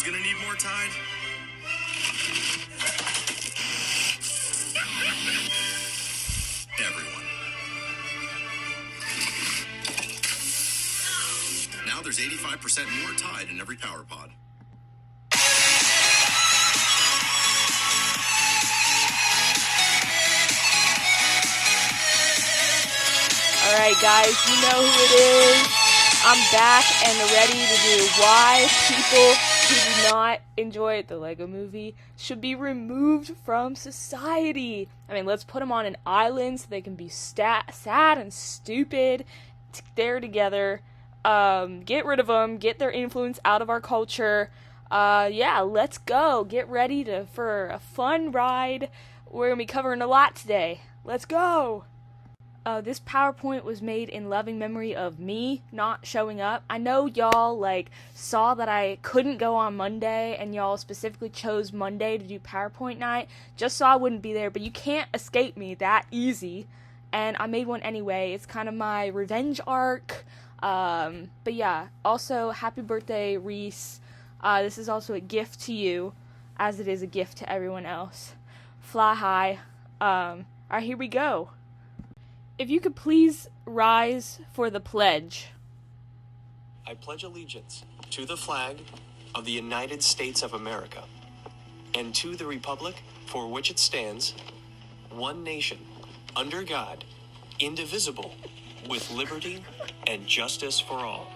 gonna need more Tide? Everyone. Now there's 85% more Tide in every Power Pod. Alright guys, you know who it is. I'm back and ready to do why people who do not enjoy the Lego Movie should be removed from society. I mean, let's put them on an island so they can be sad and stupid there together. Get rid of them, get their influence out of our culture. Yeah, let's go. Get ready for a fun ride. We're going to be covering a lot today. Let's go. This PowerPoint was made in loving memory of me not showing up. I know y'all, saw that I couldn't go on Monday, and y'all specifically chose Monday to do PowerPoint night, just so I wouldn't be there, but you can't escape me that easy, and I made one anyway. It's kind of my revenge arc, but yeah, also, happy birthday, Reese. This is also a gift to you, as it is a gift to everyone else. Fly high. Alright, here we go. If you could please rise for the pledge. I pledge allegiance to the flag of the United States of America and to the republic for which it stands, one nation, under God, indivisible, with liberty and justice for all.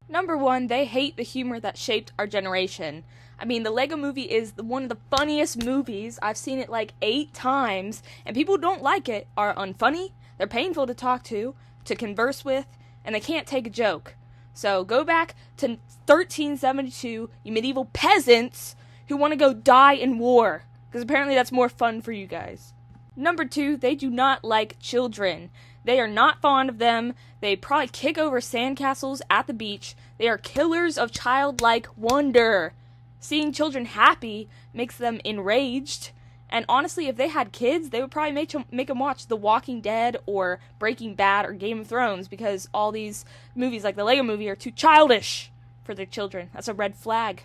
Number one, they hate the humor that shaped our generation. I mean, the Lego Movie is one of the funniest movies. I've seen it 8 times, and people who don't like it are unfunny. They're painful to talk to converse with, and they can't take a joke. So go back to 1372, you medieval peasants who want to go die in war, because apparently that's more fun for you guys. Number 2, they do not like children. They are not fond of them. They probably kick over sandcastles at the beach. They are killers of childlike wonder. Seeing children happy makes them enraged. And honestly, if they had kids, they would probably make them watch The Walking Dead or Breaking Bad or Game of Thrones, because all these movies like the Lego Movie are too childish for their children. That's a red flag.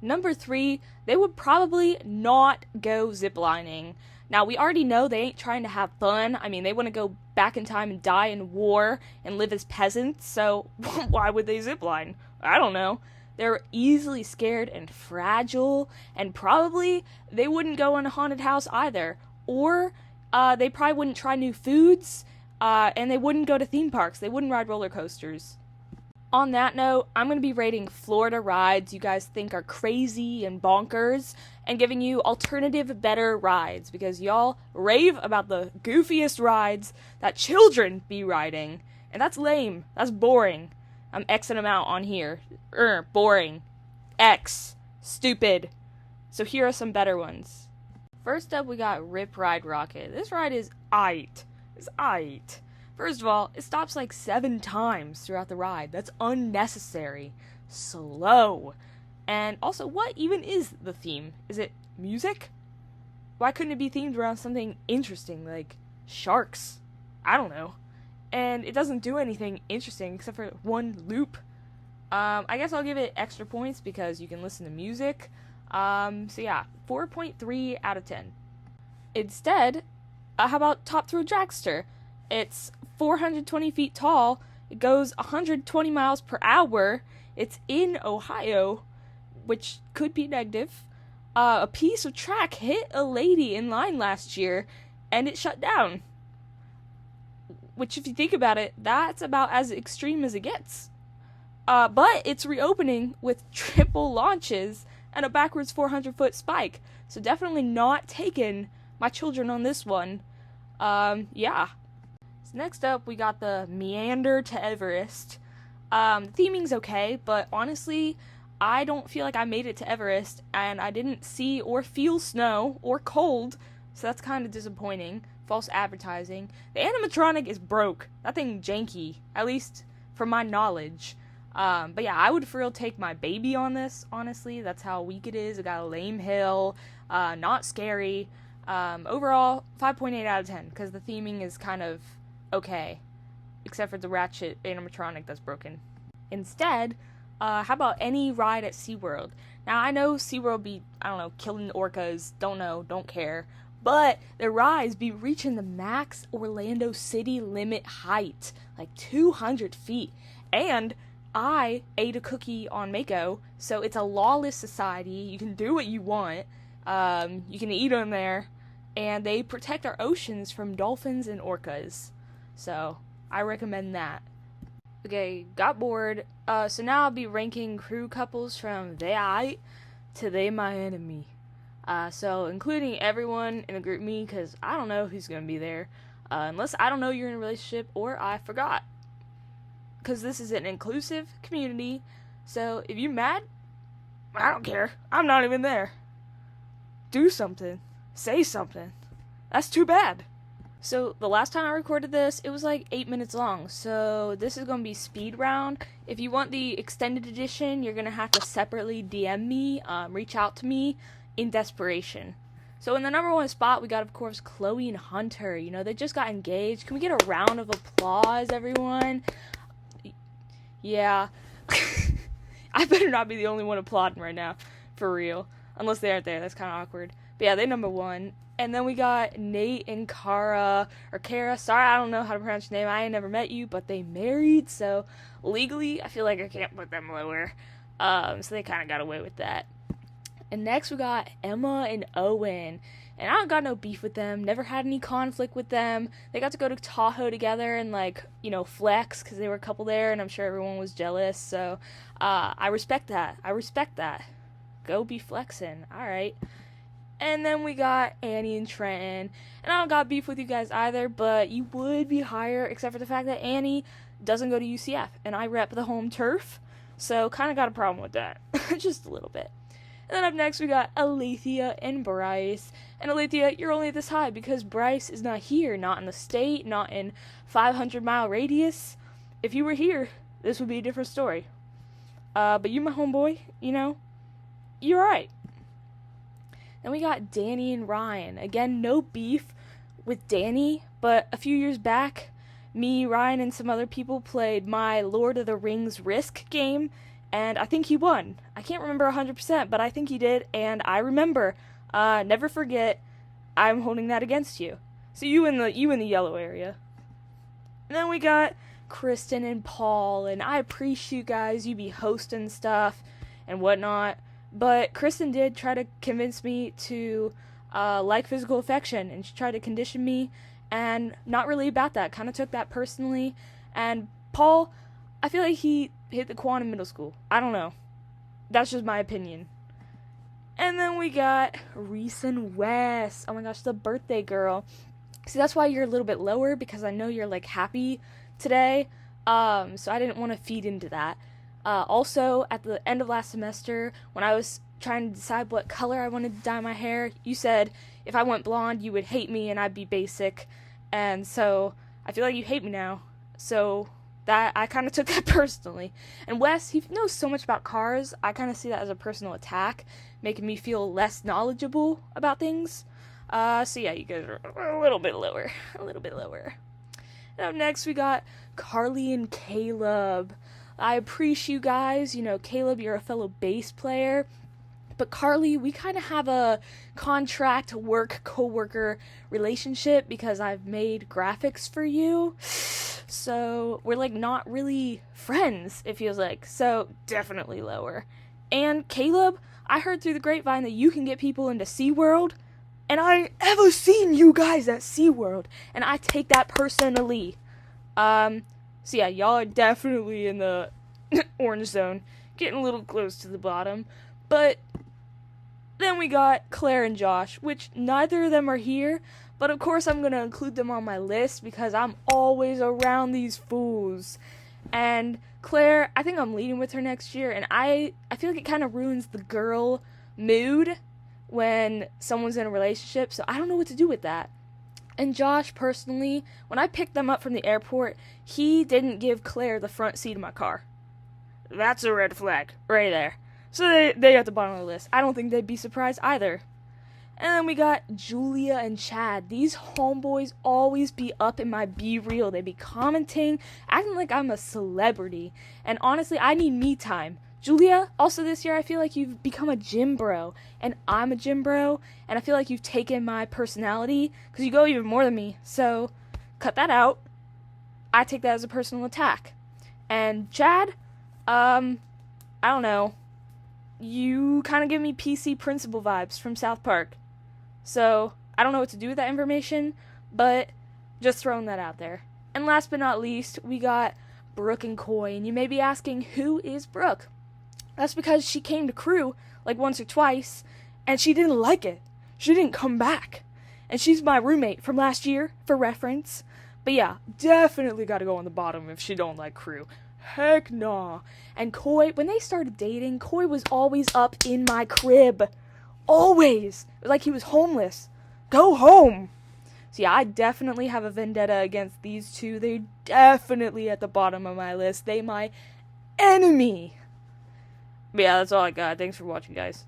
Number 3, they would probably not go ziplining. Now, we already know they ain't trying to have fun. I mean, they want to go back in time and die in war and live as peasants, so why would they zipline? I don't know. They're easily scared and fragile, and probably they wouldn't go in a haunted house either. Or they probably wouldn't try new foods, and they wouldn't go to theme parks. They wouldn't ride roller coasters. On that note, I'm going to be rating Florida rides you guys think are crazy and bonkers, and giving you alternative, better rides, because y'all rave about the goofiest rides that children be riding, and that's lame. That's boring. I'm Xing them out on here. Boring. X. Stupid. So here are some better ones. First up, we got Rip Ride Rocket. This ride is aight. It's aight. First of all, it stops 7 times throughout the ride. That's unnecessary. Slow. And also, what even is the theme? Is it music? Why couldn't it be themed around something interesting, like sharks? I don't know. And it doesn't do anything interesting except for one loop. I guess I'll give it extra points because you can listen to music. So yeah, 4.3 out of 10. Instead, how about Top Thrill Dragster? It's 420 feet tall. It goes 120 miles per hour. It's in Ohio, which could be negative. A piece of track hit a lady in line last year, and it shut down. Which, if you think about it, that's about as extreme as it gets. But it's reopening with triple launches and a backwards 400-foot spike. So definitely not taking my children on this one. Yeah. So next up, we got the Meander to Everest. The theming's okay, but honestly, I don't feel like I made it to Everest, and I didn't see or feel snow or cold, so that's kind of disappointing. False advertising. The animatronic is broke. That thing janky, at least from my knowledge. But yeah, I would for real take my baby on this, honestly. That's how weak it is. It got a lame hill, not scary. Overall, 5.8 out of 10, because the theming is kind of okay, except for the Ratchet animatronic that's broken. Instead, How about any ride at SeaWorld? Now, I know SeaWorld be, I don't know, killing orcas. Don't know, don't care. But their rides be reaching the max Orlando City limit height, like 200 feet. And I ate a cookie on Mako, so it's a lawless society. You can do what you want. You can eat on there. And they protect our oceans from dolphins and orcas. So, I recommend that. Okay, got bored. So now I'll be ranking crew couples from they aight to they my enemy. So including everyone in the group me, because I don't know who's going to be there. Unless I don't know you're in a relationship or I forgot. Because this is an inclusive community. So if you're mad, I don't care. I'm not even there. Do something. Say something. That's too bad. So the last time I recorded this, it was like 8 minutes long. So this is going to be speed round. If you want the extended edition, you're going to have to separately DM me, reach out to me in desperation. So in the number one spot, we got, of course, Chloe and Hunter. You know, they just got engaged. Can we get a round of applause, everyone? Yeah. I better not be the only one applauding right now. For real. Unless they aren't there. That's kind of awkward. But yeah, they're number one. And then we got Nate and Kara. Sorry, I don't know how to pronounce your name. I ain't never met you, but they married. So legally, I feel like I can't put them lower. So they kind of got away with that. And next we got Emma and Owen. And I don't got no beef with them. Never had any conflict with them. They got to go to Tahoe together and, like, you know, flex because they were a couple there. And I'm sure everyone was jealous. So I respect that. Go be flexing. All right. And then we got Annie and Trenton. And I don't got beef with you guys either, but you would be higher, except for the fact that Annie doesn't go to UCF. And I rep the home turf, so kind of got a problem with that. Just a little bit. And then up next, we got Alethea and Bryce. And Alethea, you're only this high because Bryce is not here. Not in the state, not in 500-mile radius. If you were here, this would be a different story. But you my homeboy, you know, you're alright. Then we got Danny and Ryan. Again, no beef with Danny, but a few years back, me, Ryan, and some other people played my Lord of the Rings Risk game, and I think he won. I can't remember 100%, but I think he did, and I remember. Never forget, I'm holding that against you. So you in the yellow area. And then we got Kristen and Paul, and I appreciate you guys. You be hosting stuff and whatnot. But Kristen did try to convince me to like physical affection, and she tried to condition me, and not really about that. Kind of took that personally. And Paul, I feel like he hit the quan in middle school. I don't know. That's just my opinion. And then we got Reese and Wes. Oh my gosh, the birthday girl. See, that's why you're a little bit lower, because I know you're, like, happy today. So I didn't want to feed into that. Also, at the end of last semester, when I was trying to decide what color I wanted to dye my hair, you said if I went blonde, you would hate me and I'd be basic. And so I feel like you hate me now. So that I kind of took that personally. And Wes, he knows so much about cars. I kind of see that as a personal attack, making me feel less knowledgeable about things. So yeah, you guys are a little bit lower. And up next, we got Carly and Caleb. I appreciate you guys. You know, Caleb, you're a fellow bass player. But Carly, we kind of have a contract work co-worker relationship because I've made graphics for you. So we're, like, not really friends, it feels like. So definitely lower. And Caleb, I heard through the grapevine that you can get people into SeaWorld. And I ain't ever seen you guys at SeaWorld. And I take that personally. So yeah, y'all are definitely in the orange zone, getting a little close to the bottom. But then we got Claire and Josh, which neither of them are here, but of course I'm going to include them on my list because I'm always around these fools. And Claire, I think I'm leading with her next year, and I feel like it kind of ruins the girl mood when someone's in a relationship, so I don't know what to do with that. And Josh, personally, when I picked them up from the airport, he didn't give Claire the front seat of my car. That's a red flag, right there. So they at the bottom of the list. I don't think they'd be surprised either. And then we got Julia and Chad. These homeboys always be up in my Be Real. They be commenting, acting like I'm a celebrity. And honestly, I need me time. Julia, also this year, I feel like you've become a gym bro, and I'm a gym bro, and I feel like you've taken my personality, because you go even more than me, so cut that out. I take that as a personal attack. And Chad, I don't know, you kind of give me PC principal vibes from South Park. So, I don't know what to do with that information, but just throwing that out there. And last but not least, we got Brooke and Coy, and you may be asking, who is Brooke? That's because she came to crew like once or twice, and she didn't like it. She didn't come back. And she's my roommate from last year, for reference. But yeah, definitely gotta go on the bottom if she don't like crew. Heck nah. And Coy, when they started dating, Coy was always up in my crib. Always. Like he was homeless. Go home. So yeah, I definitely have a vendetta against these two. They're definitely at the bottom of my list. They my enemy. But yeah, that's all I got. Thanks for watching, guys.